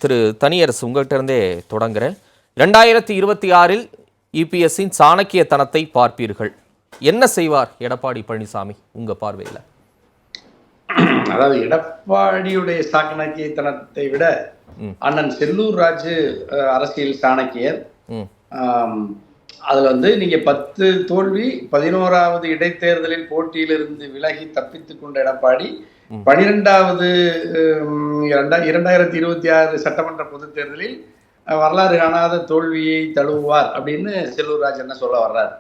திரு தனியரசு, உங்கள்கிட்ட இருந்தே தொடங்குறேன். 2026 இபிஎஸ்ஸின் சாணக்கியத்தனத்தை பார்ப்பீர்கள். என்ன செய்வார் எடப்பாடி பழனிசாமி உங்க பார்வையில்? அதாவது எடப்பாடியுடைய சாணக்கியத்தனத்தை விட அண்ணன் செல்லூர் ராஜு அரசியல் சாணக்கியர். அதுல நீங்க 10 தோல்வி 11வது இடைத்தேர்தலில் போட்டியிலிருந்து விலகி தப்பித்துக் கொண்ட எடப்பாடி 12வது 2026 சட்டமன்ற பொதுத் தேர்தலில் வரலாறு காணாத தோல்வியை தழுவுவார் அப்படின்னு செல்லூர் ராஜ் என்ன சொல்ல வர்றார்.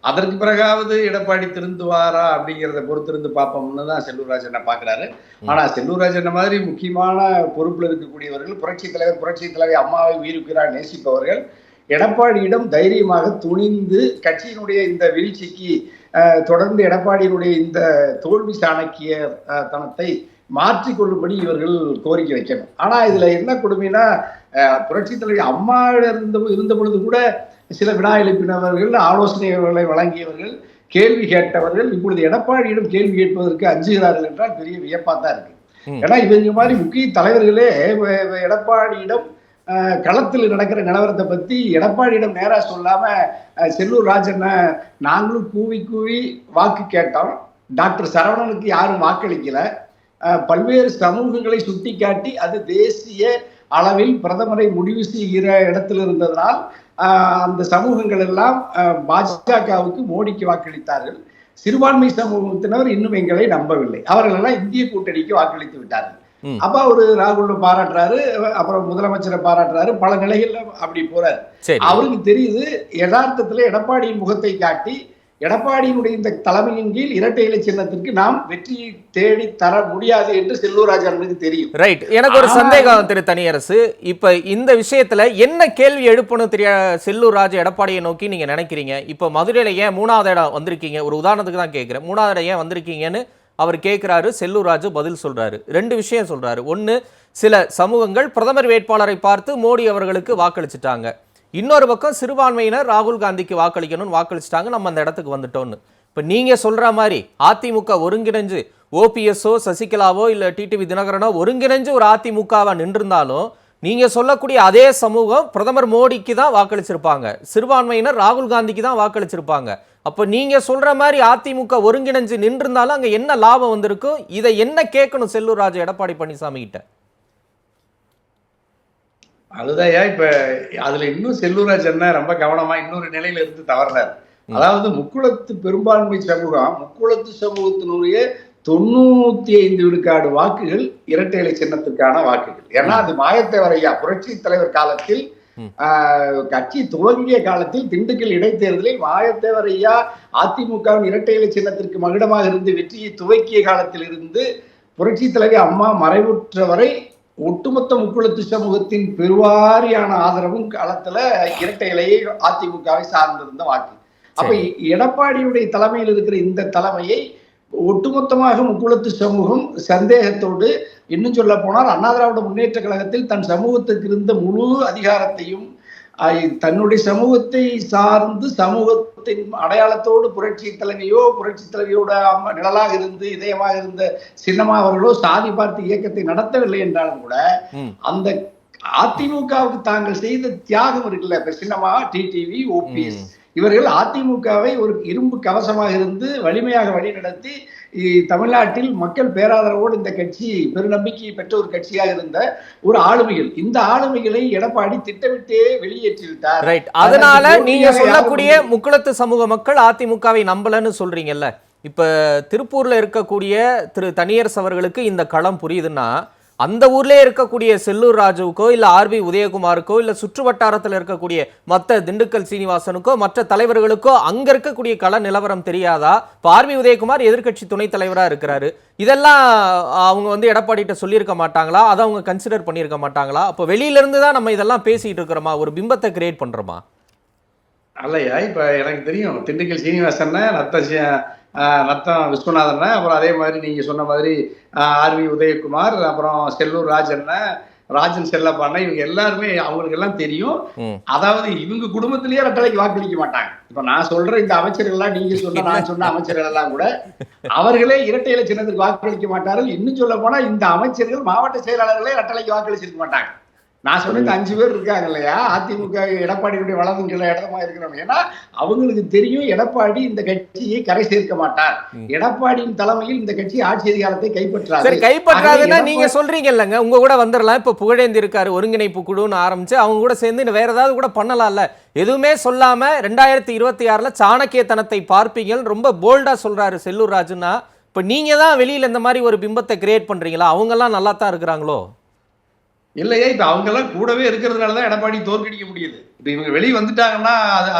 அதற்கு பிறகாவது எடப்பாடி திருந்துவாரா அப்படிங்கிறத பொறுத்திருந்து பார்ப்போம்னு தான் செல்லூர் ராஜ் என்ன பாக்குறாரு. ஆனா செல்லூர் ராஜ் என்ன மாதிரி முக்கியமான பொறுப்புல இருக்கக்கூடியவர்கள், புரட்சி தலைவி அம்மாவை உயிருக்கிறார் நேசிப்பவர்கள் எடப்பாடியிடம் தைரியமாக துணிந்து கட்சியினுடைய இந்த வீழ்ச்சிக்கு தொடர்ந்து எடப்பாடியினுடைய இந்த தோல்வி சாணக்கிய தனத்தை மாற்றிக்கொள்ளும்படி இவர்கள் கோரிக்கை வைக்கணும். ஆனா இதுல என்ன கொடுமைனா, புரட்சி தலைவி அம்மா இருந்த பொழுது கூட சில வினா எழுப்பினவர்கள், ஆலோசனைகளை வழங்கியவர்கள், கேள்வி கேட்டவர்கள் இப்பொழுது எடப்பாடியிடம் கேள்வி கேட்பதற்கு அஞ்சுகிறார்கள் என்றால் பெரிய வியப்பா தான் இருக்கு. ஏன்னா இவங்க மாதிரி முக்கிய தலைவர்களே எடப்பாடியிடம் களத்தில் நடக்கிற நிலவரத்தை பத்தி எடப்பாடியிடம் நேரா சொல்லாம செல்லூர் ராஜன் நாங்களும் கூவி வாக்கு கேட்டோம், டாக்டர் சரவணனுக்கு யாரும் வாக்களிக்கல, பல்வேறு சமூகங்களை சுட்டி காட்டி அது தேசிய அளவில் பிரதமரை முடிவு செய்கிற இடத்தில் இருந்ததனால் அந்த சமூகங்கள் எல்லாம் பாஜகவுக்கு மோடிக்கு வாக்களித்தார்கள். சிறுபான்மை சமூகத்தினர் இன்னும் எங்களை நம்பவில்லை, அவர்கள் எல்லாம் இந்திய கூட்டணிக்கு வாக்களித்து விட்டார்கள். அப்ப அவரு ராகுல் பாராட்டுறாரு, அப்புறம் முதலமைச்சரை பாராட்டுறாரு, பல நிலைகள்ல அப்படி போறாரு. அவருக்கு தெரியுது யதார்த்தத்துல எடப்பாடியின் முகத்தை காட்டி எடப்பாடியினுடைய இந்த தலைமையின் கீழ் இரட்டை இலை சின்னத்திற்கு நாம் வெற்றியை தேடி தர முடியாது என்று செல்லூர் ராஜனுக்கு தெரியும். ரைட். எனக்கு ஒரு சந்தேகம் திரு தனியரசு, இப்ப இந்த விஷயத்துல என்ன கேள்வி எழுப்பணும் செல்லூர் ராஜ் எடப்பாடியை நோக்கி நீங்க நினைக்கிறீங்க? இப்ப மதுரையில ஏன் 3வது இடம் வந்திருக்கீங்க, ஒரு உதாரணத்துக்கு தான் கேட்கிறேன், 3வது இடம் ஏன் வந்திருக்கீங்கன்னு அவர் கேட்கிறாரு. செல்லூர் ராஜு பதில் சொல்றாரு. 2 விஷயம் சொல்றாரு. ஒன்னு, சில சமூகங்கள் பிரதமர் வேட்பாளரை பார்த்து மோடி அவர்களுக்கு வாக்களிச்சுட்டாங்க. இன்னொரு பக்கம் சிறுபான்மையினர் ராகுல் காந்திக்கு வாக்களிக்கணும்னு வாக்களிச்சிட்டாங்க, நம்ம அந்த இடத்துக்கு வந்துட்டோம்னு. இப்போ நீங்க சொல்ற மாதிரி அதிமுக ஒருங்கிணைஞ்சு ஓபிஎஸ்ஓ சசிகலாவோ இல்ல டிடிவி தினகரனோ ஒருங்கிணைஞ்சு ஒரு அதிமுகவா நின்றிருந்தாலும் நீங்க சொல்லக்கூடிய அதே சமூகம் பிரதமர் மோடிக்கு தான் வாக்களிச்சிருப்பாங்க, சிறுபான்மையினர் ராகுல் காந்திக்கு தான் வாக்களிச்சிருப்பாங்க. அப்ப நீங்க சொல்ற மாதிரி அதிமுக ஒருங்கிணைஞ்சு நின்றிருந்தாலும் அங்க என்ன லாபம் வந்திருக்கும்? இதை என்ன கேட்கணும் செல்லூர் ராஜு எடப்பாடி பழனிசாமி கிட்ட? அதுதான் இப்ப அதுல இன்னும் செல்லூர் ராஜ் என்ன ரொம்ப கவனமா இன்னொரு நிலையில இருந்து தவறாரு. அதாவது முக்குளத்து பெரும்பான்மை சமூகம், முக்குளத்து சமூகத்தினுடைய 95 விழுக்காடு வாக்குகள் இரட்டை இலை சின்னத்துக்கான வாக்குகள். ஏன்னா அது மாயத்தேவர் ஐயா புரட்சி தலைவர் காலத்தில் கட்சி துவங்கிய காலத்தில் திண்டுக்கல் இடைத்தேர்தலில் மாயத்தேவர் ஐயா அதிமுகவின் இரட்டை இலை சின்னத்திற்கு மகுடமாக இருந்து வெற்றியை துவக்கிய காலத்தில் இருந்து புரட்சி தலைவி அம்மா மறைவுற்ற வரை ஒட்டுமொத்த முக்குளத்து சமூகத்தின் பெருவாரியான ஆதரவும் களத்துல இரட்டை இலையை அதிமுகவை சார்ந்திருந்த வாக்கு. அப்ப எடப்பாடியுடைய தலைமையில் இருக்கிற இந்த தலைமையை ஒட்டுமொத்தமாக முக்குளத்து சமூகம் சந்தேகத்தோடு, இன்னும் சொல்ல போனால் அண்ணா திராவிட முன்னேற்ற கழகத்தில் தன் சமூகத்துக்கு இருந்த முழு அதிகாரத்தையும் தன்னுடைய சமூகத்தை சார்ந்து சமூகத்தின் அடையாளத்தோடு புரட்சி தலைவியோட நிழலாக இருந்து இதயமாக இருந்த சின்னம்மா அவர்களோ சாதி பார்த்து இயக்கத்தை நடத்தவில்லை என்றாலும் கூட அந்த அதிமுகவுக்கு தாங்கள் செய்த தியாகம் இருக்குல்ல, இப்ப சின்னம்மா, டிடிவி, ஓபிஎஸ் இவர்கள் அதிமுகவை ஒரு இரும்பு கவசமாக இருந்து வலிமையாக வழிநடத்தி தமிழ்நாட்டில் மக்கள் பேராதரவோடு இந்த கட்சி பெருநம்பிக்கை பெற்ற ஒரு கட்சியாக இருந்த ஒரு ஆளுமைகள், இந்த ஆளுமைகளை எடப்பாடி திட்டமிட்டே வெளியேற்றிவிட்டார். ரைட். அதனால நீங்க சொல்லக்கூடிய முக்குளத்து சமூக மக்கள் அதிமுகவை நம்பலன்னு சொல்றீங்கல்ல. இப்ப திருப்பூர்ல இருக்கக்கூடிய திரு தனியரசு அவர்களுக்கு இந்த களம் புரியுதுன்னா, அந்த ஊர்ல இருக்கக்கூடிய செல்லூர் ராஜுவுக்கோ இல்ல ஆர்பி உதயகுமாருக்கோ இல்ல சுற்று வட்டாரத்தில் இருக்கக்கூடிய மற்ற திண்டுக்கல் சீனிவாசனுக்கோ மற்ற தலைவர்களுக்கோ அங்க இருக்கக்கூடிய கள நிலவரம் தெரியாதா? ஆர்பி உதயகுமார் எதிர்கட்சி துணைத் தலைவரா இருக்கிறாரு, இதெல்லாம் அவங்க எடப்பாடிட்ட சொல்லியிருக்க மாட்டாங்களா? அதை அவங்க கன்சிடர் பண்ணியிருக்க மாட்டாங்களா? அப்போ வெளியில இருந்து தான் நம்ம இதெல்லாம் பேசிட்டு இருக்கிறோமா, ஒரு பிம்பத்தை கிரியேட் பண்றோமா? அல்லையா, இப்ப எனக்கு தெரியும் திண்டுக்கல் சீனிவாசன், நத்தம் விஸ்வநாதன், அப்புறம் அதே மாதிரி நீங்க சொன்ன மாதிரி ஆர்வி உதயகுமார், அப்புறம் செல்லூர் ராஜன் செல்லப்பாண்ண, இவங்க எல்லாருமே அவங்களுக்கு எல்லாம் தெரியும். அதாவது இவங்க குடும்பத்திலேயே ரெட்டலைக்கு வாக்களிக்க மாட்டாங்க. இப்ப நான் சொல்ற இந்த அமைச்சர்கள் எல்லாம், நீங்க நான் சொன்ன அமைச்சர்கள் எல்லாம் கூட அவர்களே இரட்டை இலை சின்னத்துக்கு வாக்களிக்க மாட்டார்கள். இன்னும் சொல்ல போனா இந்த அமைச்சர்கள் மாவட்ட செயலாளர்களே ரெட்டலைக்கு வாக்களிச்சிருக்க மாட்டாங்க. நான் சொன்னது 5 பேர் இருக்காங்க இல்லையா, அதிமுக எடப்பாடியுடைய வலதுங்கிற இடமா இருக்கிறவங்க. ஏன்னா அவங்களுக்கு தெரியும் எடப்பாடி இந்த கட்சியை கரை சேர்க்க மாட்டார், எடப்பாடியின் தலைமையில் இந்த கட்சி ஆட்சி அதிகாரத்தை கைப்பற்றாது. சரி, கைப்பற்றாதுன்னா நீங்க சொல்றீங்க இல்லங்க, உங்க கூட வந்துடலாம். இப்ப புகழேந்தி இருக்காரு, ஒருங்கிணைப்பு குழுன்னு ஆரம்பிச்சு அவங்க கூட சேர்ந்து வேற ஏதாவது கூட பண்ணலாம்ல. எதுவுமே சொல்லாம 2026ல சாணக்கியத்தனத்தை பார்ப்பீங்கன்னு ரொம்ப போல்டா சொல்றாரு செல்லூர் ராஜுன்னா, இப்ப நீங்க தான் வெளியில இந்த மாதிரி ஒரு பிம்பத்தை கிரியேட் பண்றீங்களா? அவங்க எல்லாம் நல்லா தான் இருக்கிறாங்களோ? இல்லையே, இப்ப அவங்க எல்லாம் கூடவே இருக்கிறதுனாலதான் எடப்பாடி தோற்கடிக்க முடியுது. இப்ப இவங்க வெளியே வந்துட்டாங்கன்னா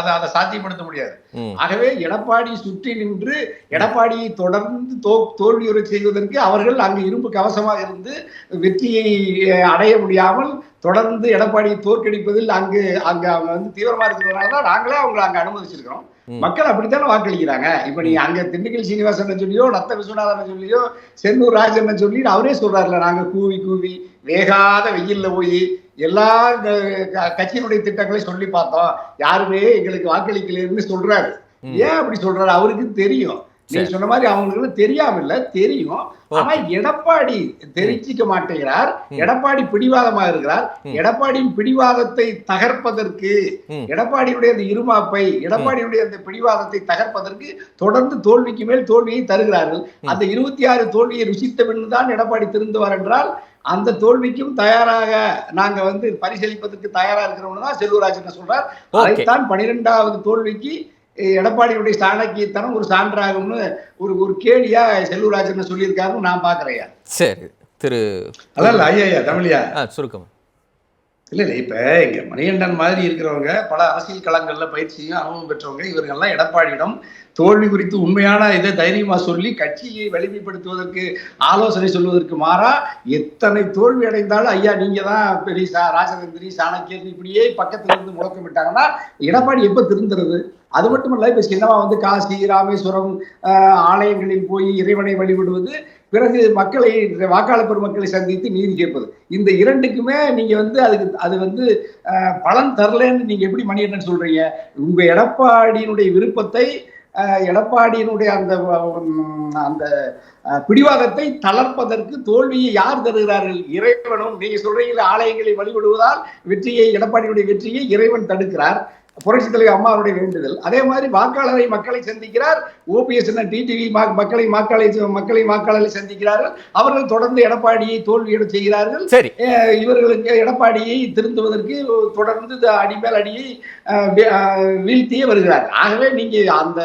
அதை சாத்தியப்படுத்த முடியாது. ஆகவே எடப்பாடி சுற்றி நின்று எடப்பாடியை தொடர்ந்து தோல்வியுறை செய்வதற்கு அவர்கள் அங்கு இரும்பு கவசமாக இருந்து வெற்றியை அடைய முடியாமல் தொடர்ந்து எடப்பாடியை தோற்கடிப்பதில் அங்கு அவங்க வந்து தீவிரமா இருக்கிறதுனாலதான் நாங்களே அவங்களை அங்க அனுமதிச்சிருக்கிறோம். மக்கள் அப்படித்தானே வாக்களிக்கிறாங்க. இப்ப நீங்க அங்க திண்டுக்கல் சீனிவாசன் சொல்லியோ, நத்த விஸ்வநாதன் சொல்லியோ, செல்லூர் ராஜன் சொல்லி அவரே சொல்றாருல, நாங்க கூவி கூவி வேகாத வெயில்ல போய் எல்லா கட்சியினுடைய திட்டங்களை சொல்லி பார்த்தோம், யாருமே எங்களுக்கு வாக்களிக்கலன்னு சொல்றாரு. ஏன் அப்படி சொல்றாரு? அவருக்கு தெரியும். நீங்க சொன்ன மாதிரி அவங்களுக்கு தெரியாம இல்ல, தெரியும். ஆனா எடப்பாடி தெரிஞ்சிக்க மாட்டேங்கிறார். எடப்பாடி பிடிவாதமா இருக்கிறார். எடப்பாடியின் பிடிவாதத்தை தகர்ப்பதற்கு, எடப்பாடியுடைய அந்த இருமாப்பை, எடப்பாடியுடைய அந்த பிடிவாதத்தை தகர்ப்பதற்கு தொடர்ந்து தோல்விக்கு மேல் தோல்வியை தருகிறார்கள். அந்த 26 தோல்வியை ருசித்த பின் தான் எடப்பாடி திருந்துவார் என்றால், அந்த தோல்விக்கும் தயாராக நாங்க வந்து பரிசீலிப்பதற்கு தயாரா இருக்கிறோம்னு தான் செல்லூர் ராஜன் சொல்றார். அதைத்தான் 12வது தோல்விக்கு எடப்பாடியுடைய சாணக்கியத்தனம் ஒரு சான்றாகும்னு ஒரு கேலியா செல்லூர் ராஜன் சொல்லியிருக்காருன்னு நான் பாக்குறேன். சரி திரு அதான் ஐயா தமிழியா சுருக்கம். இல்ல இப்ப இங்க மணிகண்டன் மாதிரி இருக்கிறவங்க பல அரசியல் களங்கள்ல பயிற்சியும் அனுபவம் பெற்றவங்க, இவர்கள்லாம் எடப்பாடியிடம் தோல்வி குறித்து உண்மையான இதை தைரியமா சொல்லி கட்சியை வலிமைப்படுத்துவதற்கு ஆலோசனை சொல்வதற்கு மாறா எத்தனை தோல்வி அடைந்தாலும் ஐயா நீங்க தான் பெரிய ராஜதந்திரி சாணக்கியர் இப்படியே பக்கத்துல இருந்து முழக்கமிட்டாங்கன்னா எடப்பாடி எப்ப திருந்துறது? அது மட்டும் இல்ல, இப்ப சின்னமா வந்து காசி ராமேஸ்வரம் ஆலயங்களில் போய் இறைவனை வழிபடுவது, பிறகு மக்களை வாக்காளர் பெருமக்களை சந்தித்து நீதி கேட்பது, இந்த இரண்டுக்குமே நீங்க வந்து அது வந்து பலன் தரலன்னு நீங்க எப்படி மணிகண்டன் சொல்றீங்க? உங்க எடப்பாடியினுடைய விருப்பத்தை, எடப்பாடியினுடைய அந்த அந்த பிடிவாதத்தை தளர்ப்பதற்கு தோல்வியை யார் தருகிறார்கள்? இறைவனும். நீங்க சொல்றீங்க ஆலயங்களை வழிபடுவதால் வெற்றியை, எடப்பாடியுடைய வெற்றியை இறைவன் தடுக்கிறார், புரட்சித் தலைவர் அம்மாவுடைய வேண்டுதல். அதே மாதிரி வாக்காளரை மக்களை சந்திக்கிறார், ஓபிஎஸ் டிடிவி மக்களை வாக்காளரை சந்திக்கிறார்கள். அவர்கள் தொடர்ந்து எடப்பாடியை தோல்வியிட செய்கிறார்கள். இவர்களுக்கு எடப்பாடியை திருந்துவதற்கு தொடர்ந்து அடிமேல் அடியை வீழ்த்தியே வருகிறார். ஆகவே நீங்க அந்த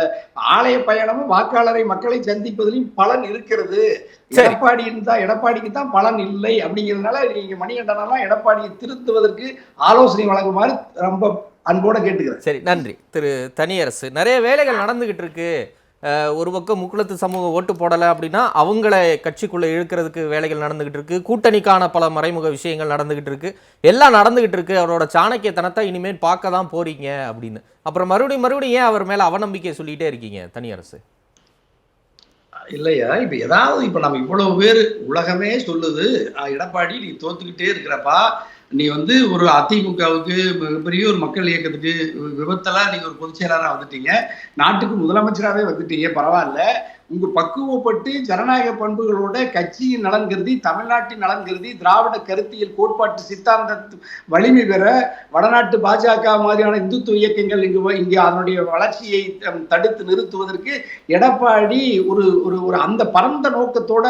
ஆலய பயணமும் வாக்காளரை மக்களை சந்திப்பதிலும் பலன் இருக்கிறது. எடப்பாடிக்கு தான் பலன் இல்லை. அப்படிங்கிறதுனால நீங்க மணிகண்டனெல்லாம் எடப்பாடியை திருத்துவதற்கு ஆலோசனை வழங்குமாறு ரொம்ப அன்போட கேட்டுக்கிறேன். சரி, நன்றி திரு தனியரசு. நிறைய வேலைகள் நடந்துகிட்டு இருக்கு. ஒரு பக்கம் முக்குளத்து சமூகம் ஓட்டு போடலை அப்படின்னா அவங்கள கட்சிக்குள்ள இழுக்கிறதுக்கு வேலைகள் நடந்துகிட்டு இருக்கு. கூட்டணிக்கான பல மறைமுக விஷயங்கள் நடந்துகிட்டு இருக்கு. எல்லாம் நடந்துகிட்டு இருக்கு. அவரோட சாணக்கியத்தனத்தை இனிமேல் பார்க்க தான் போறீங்க அப்படின்னு. அப்புறம் மறுபடியும் ஏன் அவர் மேல அவநம்பிக்கை சொல்லிட்டே இருக்கீங்க தனியரசு? இல்லையா, இப்ப ஏதாவது இப்ப நம்ம இவ்வளவு பேர் உலகமே சொல்லுது எடப்பாடி நீ தோத்துக்கிட்டே இருக்கிறப்பா, நீ வந்து ஒரு அதிமுகவுக்கு மிகப்பெரிய ஒரு மக்கள் இயக்கத்துக்கு விபத்தெல்லாம் நீங்க ஒரு பொதுச் செயலாளராக வந்துட்டீங்க, நாட்டுக்கு முதலமைச்சராகவே வந்துட்டீங்க, பரவாயில்ல. உங்க பக்குவப்பட்டு ஜனநாயக பண்புகளோட கட்சியின் நலன் கருதி, தமிழ்நாட்டின் நலன் கருதி, திராவிட கருத்தியல் கோட்பாட்டு சித்தாந்த வலிமை பெற வடநாட்டு பாஜக மாதிரியான இந்துத்துவ இயக்கங்கள் இங்கு அதனுடைய வளர்ச்சியை தடுத்து நிறுத்துவதற்கு எடப்பாடி ஒரு அந்த பரந்த நோக்கத்தோட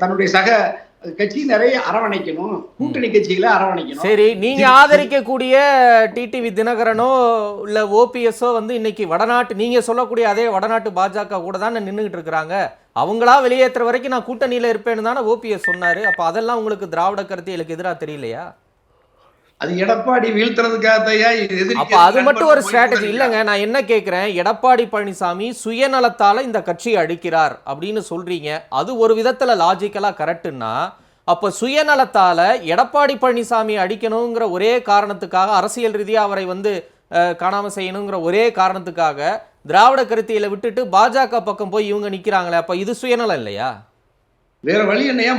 தன்னுடைய சக கட்சி நிறைய அரவணைக்கணும், கூட்டணி கட்சிகளை அரவணைக்கணும். சரி, நீங்க ஆதரிக்கக்கூடிய டிடிவி தினகரனோ இல்ல ஓபிஎஸ்ஓ வந்து இன்னைக்கு வடநாட்டு, நீங்க சொல்லக்கூடிய அதே வடநாட்டு பாஜக கூட தானே நின்றுகிட்டு இருக்கிறாங்க. அவங்களா வெளியேற்ற வரைக்கும் நான் கூட்டணியில இருப்பேன்னு தானே ஓபிஎஸ் சொன்னாரு. அப்ப அதெல்லாம் உங்களுக்கு திராவிட கருத்தியலுக்கு எதிராக தெரியலையா? அது எடப்பாடி வீழ்த்துறதுக்காக. அப்ப அது மட்டும் ஒரு ஸ்ட்ராட்டஜி இல்லைங்க. நான் என்ன கேட்கிறேன், எடப்பாடி பழனிசாமி சுயநலத்தால இந்த கட்சியை அழிக்கிறார் அப்படின்னு சொல்றீங்க. அது ஒரு விதத்துல லாஜிக்கலா கரெக்ட்னா, அப்ப சுயநலத்தால எடப்பாடி பழனிசாமி அடிக்கணுங்கிற ஒரே காரணத்துக்காக, அரசியல் ரீதியா அவரை வந்து காணாம செய்யணுங்கிற ஒரே காரணத்துக்காக திராவிட கருத்தியலை விட்டுட்டு பாஜக பக்கம் போய் இவங்க நிக்கிறாங்களே, அப்ப இது சுயநலம் இல்லையா? வேற வழி என்னையா,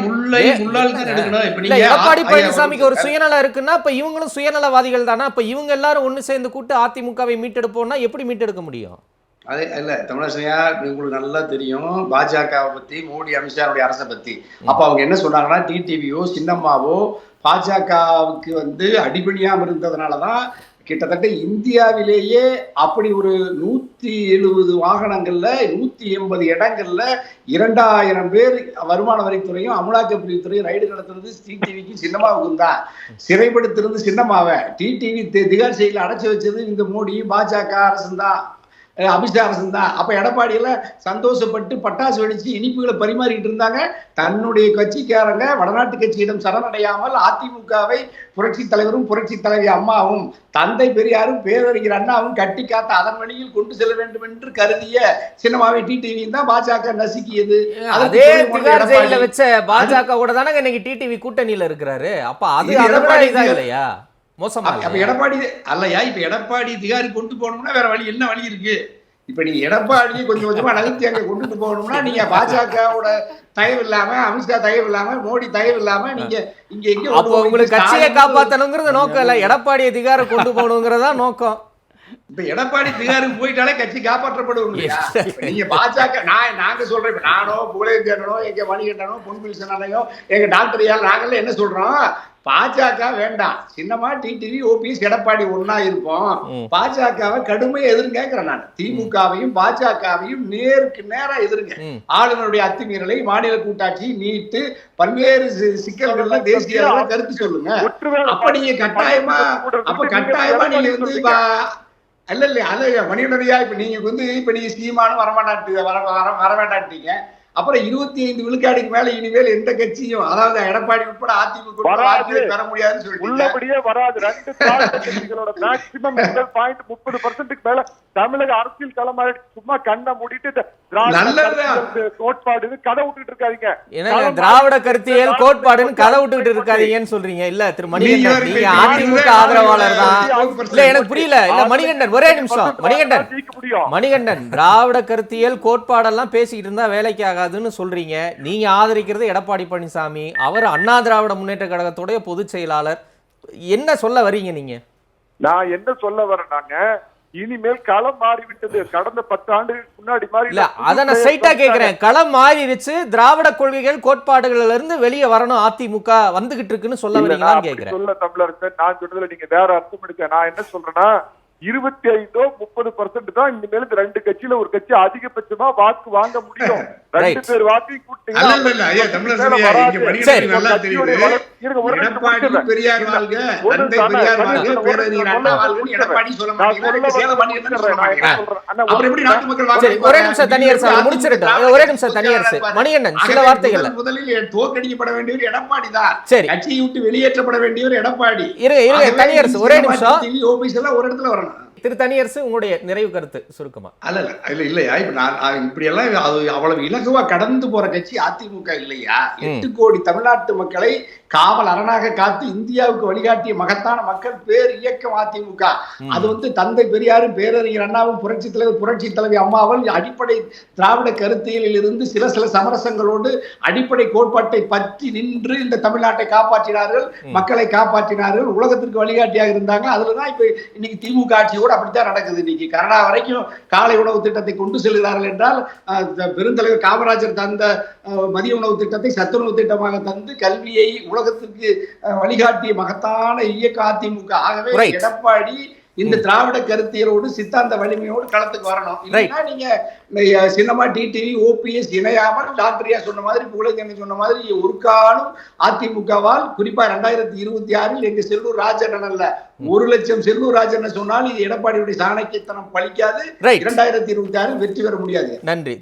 எடப்பாடி பழனிசாமிக்கு ஒரு சுயநலம் இருக்குன்னா இப்ப இவங்களும் சுயநலவாதிகள் தானே. அப்ப இவங்க எல்லாரும் ஒண்ணு சேர்ந்து கூட்டு அதிமுகவை மீட்டெடுப்போம்னா எப்படி மீட்டெடுக்க முடியும்? அதே இல்ல தமிழரசையா, உங்களுக்கு நல்லா தெரியும் பாஜகவை பத்தி, மோடி அமித்ஷாவுடைய அரசை பத்தி. அப்ப அவங்க என்ன சொன்னாங்கன்னா, டிடிவியோ சின்னம்மாவோ பாஜகவுக்கு அடிபணியாம இருந்ததுனாலதான் கிட்டத்தட்ட இந்தியாவிலேயே அப்படி ஒரு 170 வாகனங்கள்ல 180 இடங்கள்ல 2000 பேர் வருமான வரித்துறையும் அமலாக்கப்பிரிவுத்துறையும் ரைடு நடத்துறது டிடிவிக்கு சின்னமாவுக்கும் தான். சிறைப்படுத்துறது சின்னமாவை டிடிவி திகார் செயலில் அடைச்சு வச்சது இந்த மோடி பாஜக அரசு தான், அமித்ஷா அரசு தான். அப்ப எடப்பாடி எல்லாம் சந்தோஷப்பட்டு பட்டாசு வெடிச்சு இனிப்புகளை பரிமாறிட்டு இருந்தாங்க. தன்னுடைய கட்சிக்காரங்க வடநாட்டு கட்சியிடம் சரணடையாமல் அதிமுகவை புரட்சி தலைவரும் புரட்சி தலைவி அம்மாவும் தந்தை பெரியாரும் பேரறிஞர் அண்ணாவும் கட்டி காத்த அதன் வழியில் கொண்டு செல்ல வேண்டும் என்று கருதிய சின்னமாவை டிடிவி தான் பாஜக நசுக்கியது. அதே திகார் ஜெயில வச்ச பாஜக கூட தானே இன்னைக்கு டிடிவி கூட்டணியில இருக்கிறாரு. அப்ப அது எடப்பாடி தான் இல்லையா மோசமா? அப்ப எடப்பாடி அல்லையா? இப்ப எடப்பாடி திகாரி கொண்டு போகணும்னா வேற வழி என்ன வழி இருக்கு? இப்ப நீங்க எடப்பாடியை கொஞ்சம் கொஞ்சமா நகர்த்தி அங்க கொண்டுட்டு போகணும்னா நீங்க பாஜகவோட தயவு இல்லாம, அமித்ஷா தயவு இல்லாம, மோடி தயவு இல்லாம நீங்க இங்க எங்க அப்போ உங்களுக்கு கட்சியை காப்பாத்தணுங்கிறது நோக்கம் இல்ல, எடப்பாடியை திகார கொண்டு போகணுங்கிறதா நோக்கம். இப்ப எடப்பாடி திகாருக்கு போயிட்டாலே கட்சி காப்பாற்றப்படும் இல்லையா? நீங்க பாஜக நாங்க சொல்றோம், இப்ப நானோ புகழேந்திரனோ எங்க மணிகண்டனோ பொன்பில்சனையோ எங்க டாக்டர் நாங்கெல்லாம் என்ன சொல்றோம், பாஜக வேண்டாம், சின்னமா டிடிவி ஓபிஎஸ் எடப்பாடி ஒன்னா இருப்போம், பாஜகவை கடுமையா எதிர்ங்கிறேன் நான். திமுகவையும் பாஜகவையும் நேருக்கு நேரா எதிர்ங்க. ஆளுநருடைய அத்துமீறலை, மாநில கூட்டாட்சி, நீட்டு, பல்வேறு சிக்கல்கள்ல தேசிய அளவில் கருத்து சொல்லுங்க. அப்ப நீங்க கட்டாயமா நீங்க இல்ல மணிகண்டனையா இப்ப நீங்க சீமானும் வரமாட்டாட்டீங்க. அப்புறம் 25 விழுக்காடுக்கு மேல இனிமேல் எந்த கட்சியும், அதாவது எடப்பாடி உட்பட அதிமுக பெற முடியாதுன்னு சொல்லிட்டு உள்ளபடியே வராது. 2 கட்சிகளோட மேக்சிமம் 30% மேல தமிழக அரசியல் களமா சும்மா கண்ணை மூடிட்டு கோட்பாடு கதை விட்டுட்டு இருக்காதீங்க. திராவிட கருத்தியல் கோட்பாடுன்னு கதை விட்டுக்கிட்டு இருக்காதீங்கன்னு சொல்றீங்க. இல்ல திரு மணிகண்டன், நீங்க அதிமுக ஆதரவாளர் தான். இல்ல எனக்கு புரியல. இல்ல மணிகண்டன் ஒரே நிமிஷம். மணிகண்டன் திராவிட கருத்தியல் கோட்பாடெல்லாம் பேசிக்கிட்டு இருந்தா வேலைக்கு ஆகாதுன்னு சொல்றீங்க. நீங்க ஆதரிக்கிறது எடப்பாடி பழனிசாமி, அவர் அண்ணா திராவிட முன்னேற்ற கழகத்துடைய பொதுச் செயலாளர். என்ன சொல்ல வரீங்க நீங்க? நான் என்ன சொல்ல வரேன்னாங்க, இனிமேல் களம் மாறிவிட்டது. கடந்த 10 ஆண்டுகளுக்கு முன்னாடி மாதிரி இல்ல, அத நான் ஸ்ட்ரைட்டா கேக்குறேன். களம் மாறிடுச்சு, திராவிட கொள்கைகள் கோட்பாடுகள்ல இருந்து வெளியே வரணும் அதிமுக வந்துகிட்டு இருக்குன்னு சொல்ல வரீங்களான்னு கேக்குறேன். சொல்ல தமிழரசன், நான் சொல்றதுல நீங்க வேற அர்த்தம் எடுக்க. நான் என்ன சொல்றேன்னா, 25-30% தான் இனிமேல் 2 கட்சியில ஒரு கட்சி அதிகபட்சமா வாக்கு வாங்க முடியும். 2 பேர் வாக்கை மணிகண்டன் சில வார்த்தைகள். முதலில் தோற்கடிக்கப்பட வேண்டியவர் எடப்பாடி தான். கட்சியை விட்டு வெளியேற்றப்பட வேண்டியவர் எடப்பாடி. தனியரசு ஒரே நிமிஷம். ஓபிஎஸ் எல்லாம் ஒரு இடத்துல வரணும். திரு தனியரசு, உங்களுடைய நிறைவு கருத்து சுருக்கமா? இல்லையா, இப்ப நான் இப்படி எல்லாம் அவ்வளவு இலகுவா கடந்து போற கட்சி அதிமுக இல்லையா? 8 கோடி தமிழ்நாட்டு மக்களை காவல் அரணாக காத்து இந்தியாவுக்கு வழிகாட்டிய மகத்தான மக்கள் பேர் இயக்கம் அதிமுக. அது தந்தை பெரியாரும் பேரறிஞர் அண்ணாவும் புரட்சி தலைவர் புரட்சி தலைவி அம்மாவும் அடிப்படை திராவிட கருத்தியலில் இருந்து சில சமரசங்களோடு அடிப்படை கோட்பாட்டை பற்றி நின்று இந்த தமிழ்நாட்டை காப்பாற்றினார்கள், மக்களை காப்பாற்றினார்கள், உலகத்திற்கு வழிகாட்டியாக இருந்தாங்க. அதுலதான் இப்ப இன்னைக்கு திமுக ஆட்சியோட அப்படித்தான் நடக்குது. இன்னைக்கு கனடா வரைக்கும் காலை உணவு திட்டத்தை கொண்டு செல்கிறார்கள் என்றால், பெருந்தலைவர் காமராஜர் தந்த மதிய உணவு திட்டத்தை சத்துணவு திட்டமாக தந்து கல்வியை உலகத்திற்கு வழிகாட்டிய மகத்தான இயக்க அதிமுக. ஆகவே எடப்பாடி இந்த திராவிட கருத்தியலோடு சித்தாந்த வலிமையோடு களத்துக்கு வரணும். இல்லைன்னா நீங்க சின்னமா டிடிவி ஓபிஎஸ் இணையாமல் டாக்டரியா சொன்ன மாதிரி, புகழேந்திரன் சொன்ன மாதிரி ஒரு காலம் அதிமுகவால், குறிப்பா 2026 எங்க செல்லூர் ராஜன் அல்ல 1 லட்சம் செல்லூர் ராஜன் சொன்னால் இது எடப்பாடியுடைய சாணக்கியத்தனம் பலிக்காது. 2026 வெற்றி பெற முடியாது. நன்றி.